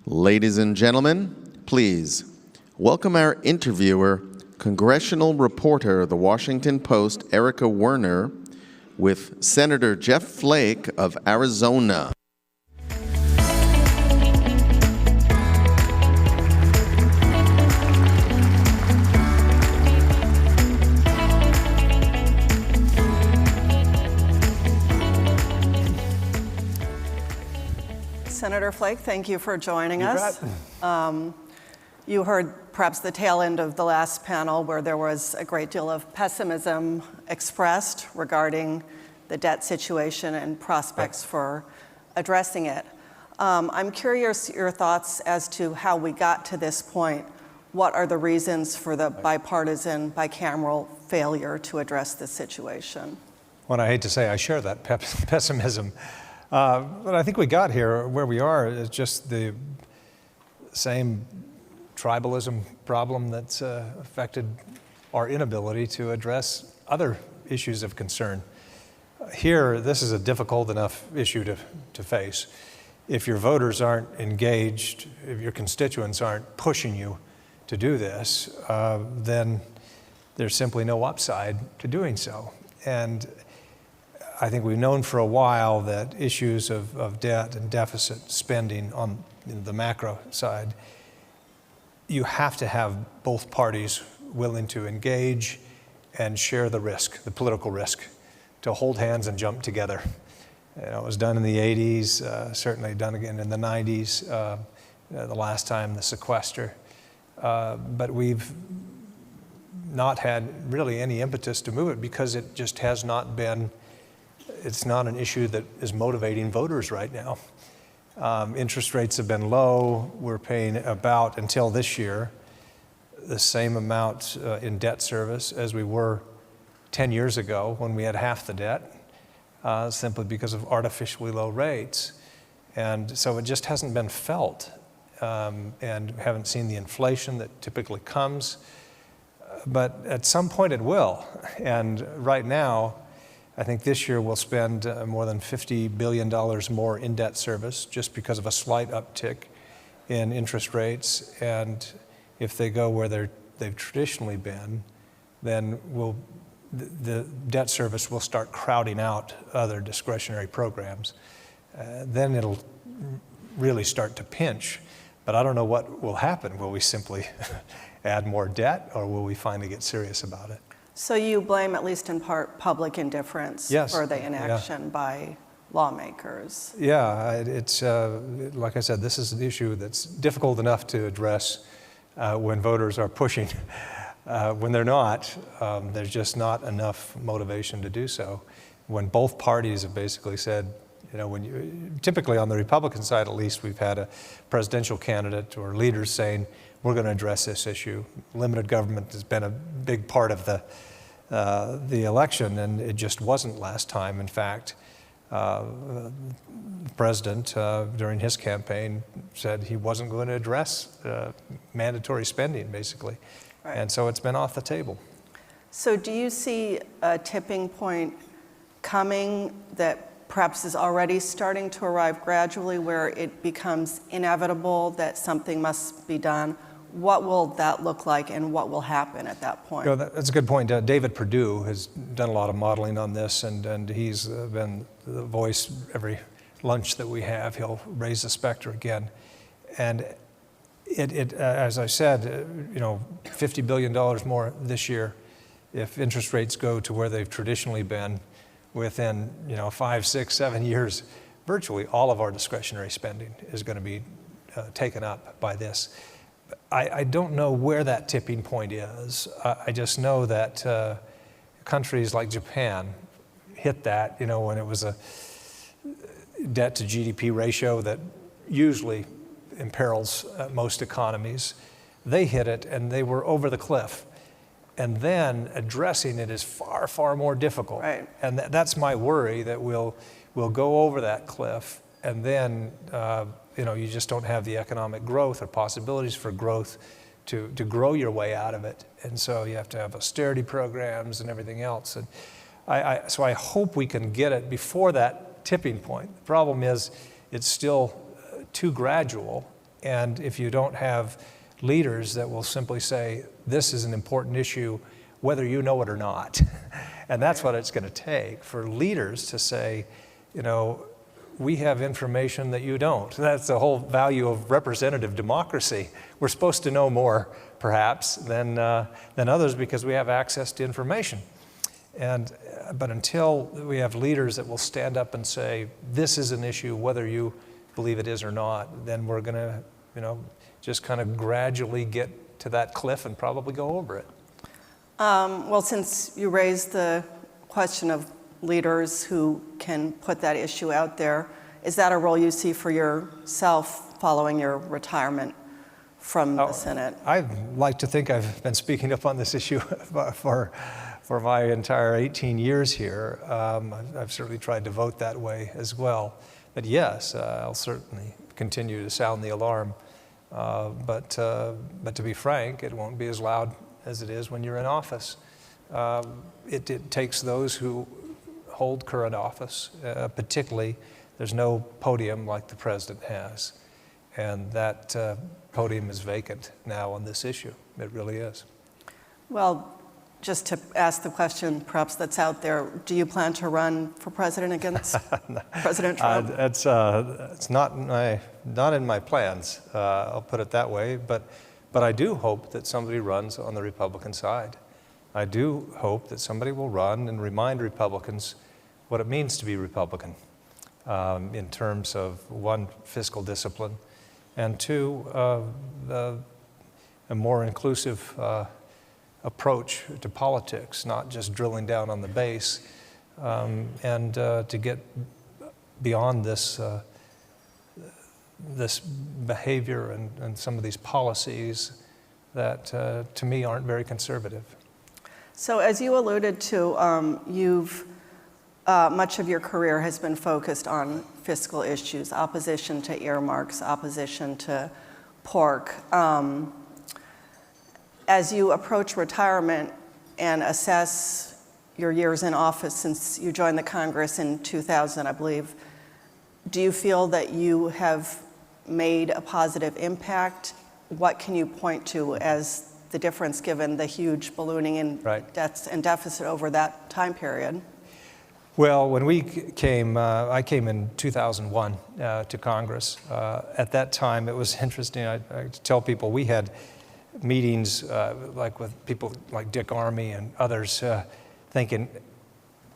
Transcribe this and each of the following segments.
Ladies and gentlemen, please welcome our interviewer, Congressional reporter of the Washington Post, Erica Werner, with Senator Jeff Flake of Arizona. Senator Flake, thank you for joining us. You heard perhaps the tail end of the last panel where there was a great deal of pessimism expressed regarding the debt situation and prospects for addressing it. I'm curious your thoughts as to how we got to this point. What are the reasons for the bipartisan, bicameral failure to address this situation? Well, I hate to say I share that pessimism. But I think we got here where we are is just the same tribalism problem that's affected our inability to address other issues of concern. Here, this is a difficult enough issue to face. If your voters aren't engaged, if your constituents aren't pushing you to do this, then there's simply no upside to doing so. And I think we've known for a while that issues of debt and deficit spending on the macro side, you have to have both parties willing to engage and share the risk, the political risk, to hold hands and jump together. You know, it was done in the 80s, certainly done again in the 90s, the last time, the sequester. But we've not had really any impetus to move it because it just has not been. It's not an issue that is motivating voters right now. Interest rates have been low. We're paying about, until this year, the same amount in debt service as we were 10 years ago when we had half the debt, simply because of artificially low rates. And so it just hasn't been felt, and haven't seen the inflation that typically comes. But at some point it will. And right now, I think this year we'll spend more than $50 billion more in debt service just because of a slight uptick in interest rates. And if they go where they've traditionally been, then the debt service will start crowding out other discretionary programs. Then it'll really start to pinch. But I don't know what will happen. Will we simply add more debt, or will we finally get serious about it? So you blame, at least in part, public indifference for the inaction by lawmakers. Yeah, it's like I said, this is an issue that's difficult enough to address when voters are pushing. When they're not, there's just not enough motivation to do so. When both parties have basically said, you know, typically on the Republican side at least, we've had a presidential candidate or leaders saying, we're going to address this issue. Limited government has been a big part of the election, and it just wasn't last time. In fact, the president, during his campaign, said he wasn't going to address mandatory spending, basically. Right. And so it's been off the table. So do you see a tipping point coming that perhaps is already starting to arrive gradually, where it becomes inevitable that something must be done? What will that look like, and what will happen at that point? You know, that's a good point. David Perdue has done a lot of modeling on this, and he's been the voice every lunch that we have. He'll raise the specter again. And as I said, you know, $50 billion more this year if interest rates go to where they've traditionally been within, you know, 5, 6, 7 years. Virtually all of our discretionary spending is going to be taken up by this. I don't know where that tipping point is. I just know that countries like Japan hit that, you know, when it was a debt to GDP ratio that usually imperils most economies. They hit it and they were over the cliff. And then addressing it is far, far more difficult. Right. And that's my worry, that we'll go over that cliff, and then you know, you just don't have the economic growth or possibilities for growth to grow your way out of it. And so you have to have austerity programs and everything else. And so I hope we can get it before that tipping point. The problem is it's still too gradual, And if you don't have leaders that will simply say, this is an important issue, whether you know it or not. And that's what it's going to take for leaders to say, you know, we have information that you don't. That's the whole value of representative democracy. We're supposed to know more, perhaps, than others because we have access to information. But until we have leaders that will stand up and say, this is an issue, whether you believe it is or not, then we're going to, you know, just kind of gradually get to that cliff and probably go over it. Well, since you raised the question of leaders who can put that issue out there, is that a role you see for yourself following your retirement from the Senate? I'd like to think I've been speaking up on this issue for my entire 18 years here. I've certainly tried to vote that way as well. But yes, I'll certainly continue to sound the alarm. But to be frank, it won't be as loud as it is when you're in office. It takes those who hold current office, particularly, there's no podium like the president has. And that podium is vacant now on this issue. It really is. Well, just to ask the question perhaps that's out there, do you plan to run for president against President Trump? It's not in my plans, I'll put it that way, but I do hope that somebody runs on the Republican side. I do hope that somebody will run and remind Republicans what it means to be Republican in terms of, one, fiscal discipline, and two, a more inclusive approach to politics, not just drilling down on the base, and to get beyond this behavior and some of these policies that, to me, aren't very conservative. So as you alluded to, much of your career has been focused on fiscal issues, opposition to earmarks, opposition to pork. As you approach retirement and assess your years in office since you joined the Congress in 2000, I believe, do you feel that you have made a positive impact? What can you point to as the difference given the huge ballooning in debts and deficit over that time period? Well, when we came, I came in 2001 to Congress. At that time, it was interesting. I tell people we had meetings like with people like Dick Armey and others thinking,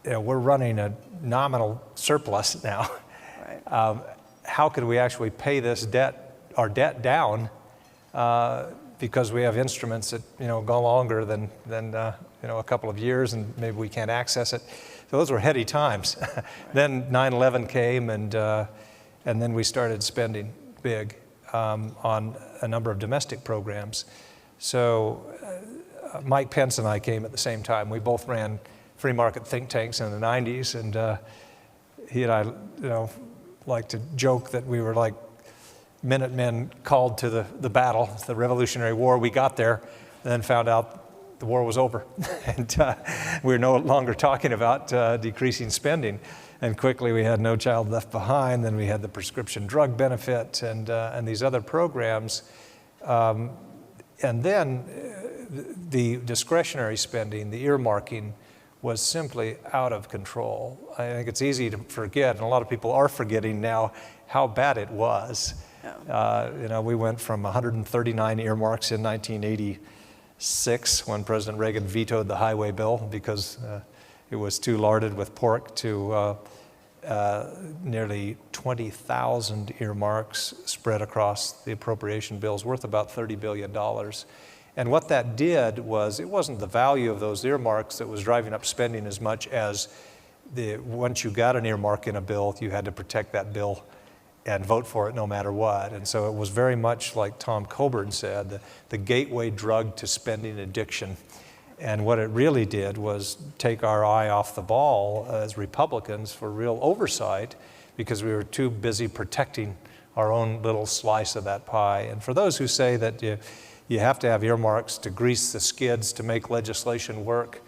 you know, we're running a nominal surplus now. Right. How could we actually pay this our debt down because we have instruments that, you know, go longer than you know, a couple of years and maybe we can't access it. So those were heady times. Right. Then 9/11 came and then we started spending big on a number of domestic programs. So Mike Pence and I came at the same time. We both ran free market think tanks in the 90s, and he and I, you know, like to joke that we were like Minutemen called to the battle, the Revolutionary War. We got there and then found out the war was over. And we were no longer talking about decreasing spending. And quickly we had No Child Left Behind, then we had the prescription drug benefit and these other programs. And then the discretionary spending, the earmarking, was simply out of control. I think it's easy to forget, and a lot of people are forgetting now how bad it was. Yeah. You know, we went from 139 earmarks in 1986 when President Reagan vetoed the highway bill because it was too larded with pork to nearly 20,000 earmarks spread across the appropriation bills worth about $30 billion. And what that did was, it wasn't the value of those earmarks that was driving up spending as much as once you got an earmark in a bill, you had to protect that bill and vote for it no matter what. And so it was very much like Tom Coburn said, the gateway drug to spending addiction. And what it really did was take our eye off the ball as Republicans for real oversight because we were too busy protecting our own little slice of that pie. And for those who say that you have to have earmarks to grease the skids to make legislation work,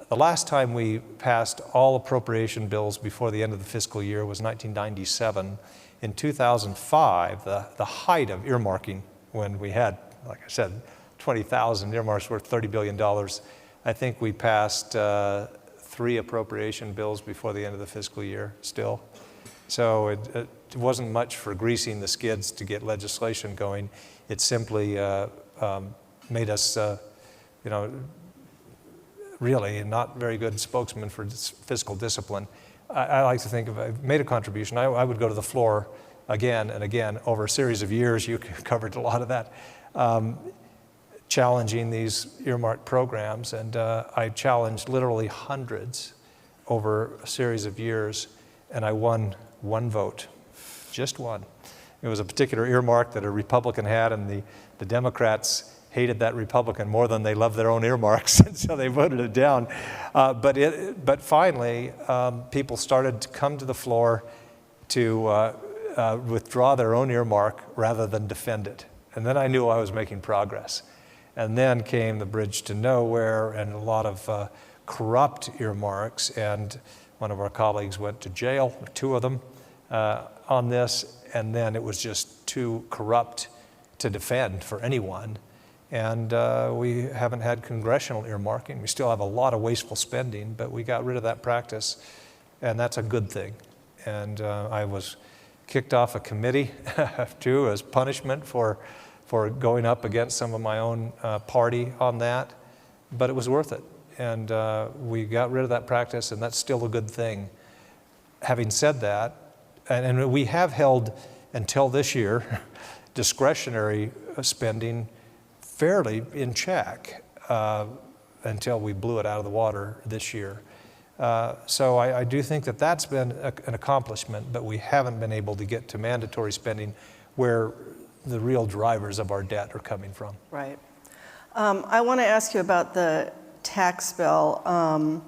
the last time we passed all appropriation bills before the end of the fiscal year was 1997. In 2005, the height of earmarking, when we had, like I said, 20,000 earmarks worth $30 billion, I think we passed 3 appropriation bills before the end of the fiscal year still. So it wasn't much for greasing the skids to get legislation going. It simply made us, really not very good spokesmen for fiscal discipline. I like to think if I made a contribution, I would go to the floor again and again over a series of years. You covered a lot of that, challenging these earmarked programs. And I challenged literally hundreds over a series of years, and I won 1 vote, just 1. It was a particular earmark that a Republican had, and the Democrats hated that Republican more than they loved their own earmarks, and so they voted it down. But finally, people started to come to the floor to withdraw their own earmark rather than defend it. And then I knew I was making progress. And then came the bridge to nowhere and a lot of corrupt earmarks, and one of our colleagues went to jail, or 2 of them, on this, and then it was just too corrupt to defend for anyone. And we haven't had congressional earmarking. We still have a lot of wasteful spending, but we got rid of that practice, and that's a good thing. And I was kicked off a committee too as punishment for going up against some of my own party on that, but it was worth it. And we got rid of that practice, and that's still a good thing. Having said that, and we have held until this year discretionary spending fairly in check until we blew it out of the water this year. So I do think that that's been an accomplishment, but we haven't been able to get to mandatory spending where the real drivers of our debt are coming from. Right. I want to ask you about the tax bill.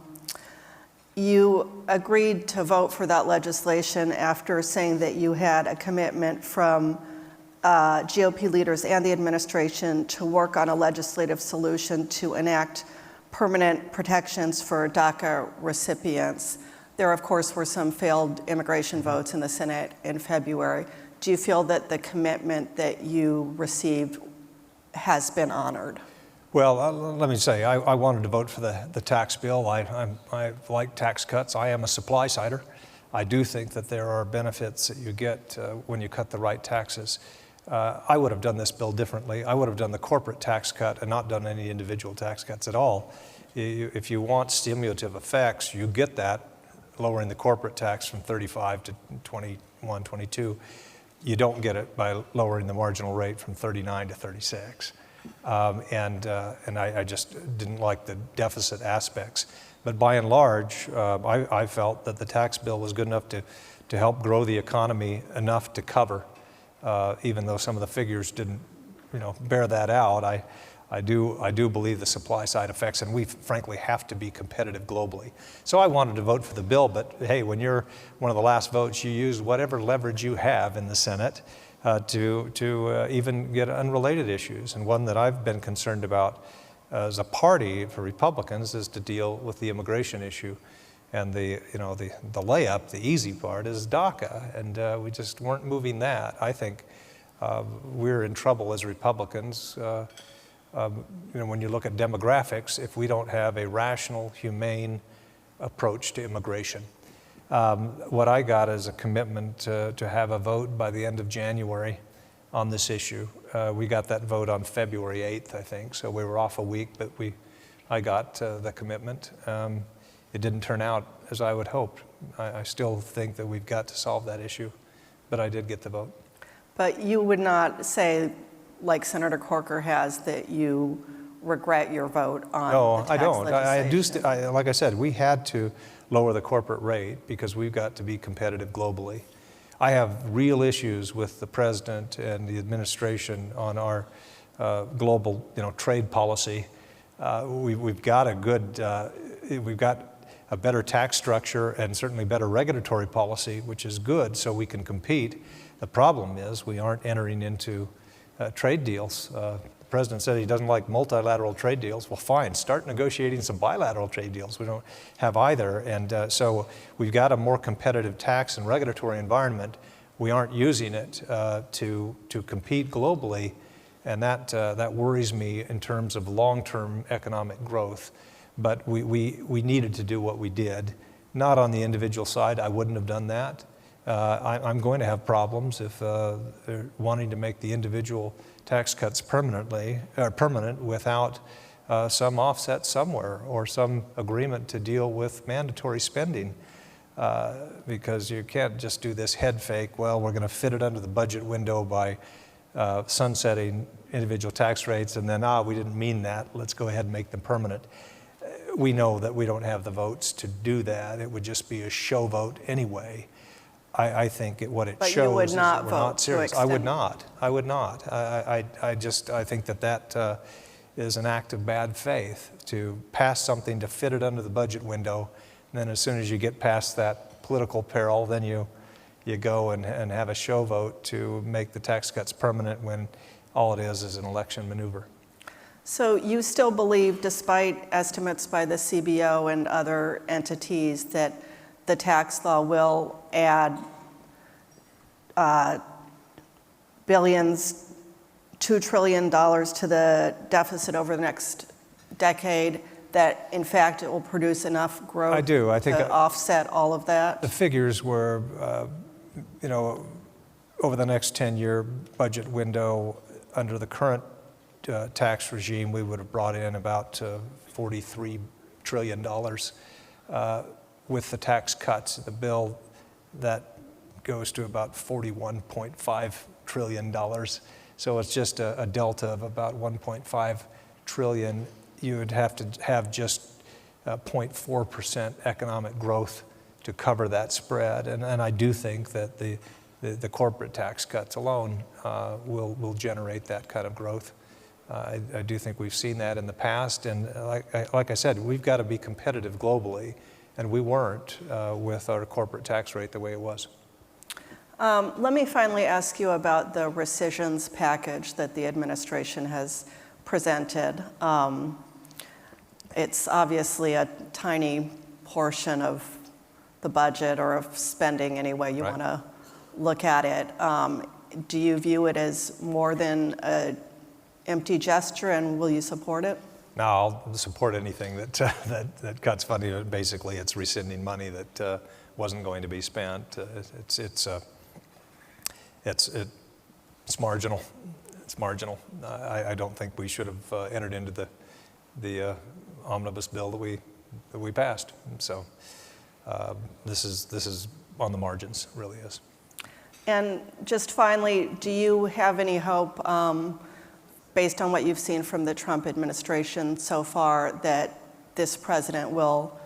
You agreed to vote for that legislation after saying that you had a commitment from GOP leaders and the administration to work on a legislative solution to enact permanent protections for DACA recipients. There, of course, were some failed immigration votes in the Senate in February. Do you feel that the commitment that you received has been honored? Well, let me say, I wanted to vote for the tax bill. I like tax cuts. I am a supply sider. I do think that there are benefits that you get when you cut the right taxes. I would have done this bill differently. I would have done the corporate tax cut and not done any individual tax cuts at all. If you want stimulative effects, you get that lowering the corporate tax from 35 to 21, 22. You don't get it by lowering the marginal rate from 39 to 36. And I just didn't like the deficit aspects. But by and large, I felt that the tax bill was good enough to help grow the economy enough to cover, even though some of the figures didn't, bear that out. I do believe the supply side effects, and we frankly have to be competitive globally. So I wanted to vote for the bill, but hey, when you're one of the last votes, you use whatever leverage you have in the Senate to even get unrelated issues. And one that I've been concerned about as a party for Republicans is to deal with the immigration issue. And the layup, the easy part is DACA, and we just weren't moving that. I think we're in trouble as Republicans. When you look at demographics, if we don't have a rational, humane approach to immigration. What I got is a commitment to have a vote by the end of January on this issue. We got that vote on February 8th, I think, so we were off a week, but I got the commitment. It didn't turn out as I would hope. I still think that we've got to solve that issue, but I did get the vote. But you would not say, like Senator Corker has, that you regret your vote on the tax legislation? I don't. Like I said, we had to lower the corporate rate because we've got to be competitive globally. I have real issues with the president and the administration on our global, trade policy. We've got a better tax structure and certainly better regulatory policy, which is good, so we can compete. The problem is we aren't entering into trade deals. The president said he doesn't like multilateral trade deals. Well, fine, start negotiating some bilateral trade deals. We don't have either, and so we've got a more competitive tax and regulatory environment we aren't using it to compete globally, and that worries me in terms of long-term economic growth. But we needed to do what we did. Not on the individual side, I wouldn't have done that. I'm going to have problems if they're wanting to make the individual tax cuts permanent without some offset somewhere or some agreement to deal with mandatory spending. Because you can't just do this head fake, well, we're going to fit it under the budget window by sunsetting individual tax rates, and then, we didn't mean that, let's go ahead and make them permanent. We know that we don't have the votes to do that. It would just be a show vote anyway. I think what it shows you would is not that we're not vote serious. to I would extend. not. I would not. I think that is an act of bad faith to pass something to fit it under the budget window, and then as soon as you get past that political peril, then you go and have a show vote to make the tax cuts permanent when all it is an election maneuver. So you still believe, despite estimates by the CBO and other entities, that the tax law will add billions, $2 trillion to the deficit over the next decade, that in fact it will produce enough growth I do. I think to offset all of that? The figures were, over the next 10-year budget window, under the current tax regime, we would have brought in about $43 trillion. With the tax cuts, the bill, that goes to about $41.5 trillion. So it's just a delta of about $1.5 trillion. You would have to have just 0.4% economic growth to cover that spread. And I do think that the corporate tax cuts alone will generate that kind of growth. I do think we've seen that in the past, and like I said, we've got to be competitive globally, and we weren't with our corporate tax rate the way it was. Let me finally ask you about the Recisions package that the administration has presented. It's obviously a tiny portion of the budget, or of spending, any way you Right. want to look at it. Do you view it as more than an empty gesture, and will you support it? No, I'll support anything that cuts funding. Basically, it's rescinding money that wasn't going to be spent. It's marginal. It's marginal. I don't think we should have entered into the omnibus bill that we passed. So this is on the margins, really is. And just finally, do you have any hope, based on what you've seen from the Trump administration so far, that this president will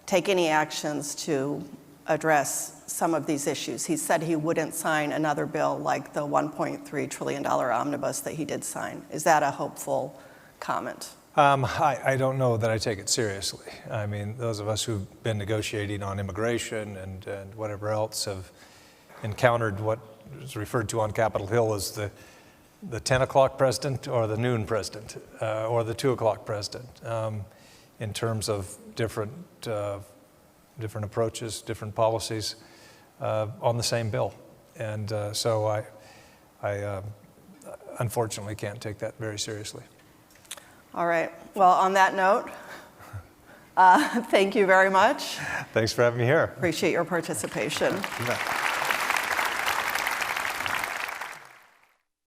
take any actions to address some of these issues? He said he wouldn't sign another bill like the $1.3 trillion omnibus that he did sign. Is that a hopeful comment? I don't know that I take it seriously. I mean, those of us who've been negotiating on immigration and whatever else have encountered what is referred to on Capitol Hill as the 10 o'clock president or the noon president or the 2 o'clock president in terms of different approaches, different policies on the same bill. And so I unfortunately can't take that very seriously. All right. Well, on that note, thank you very much. Thanks for having me here. Appreciate your participation. You bet.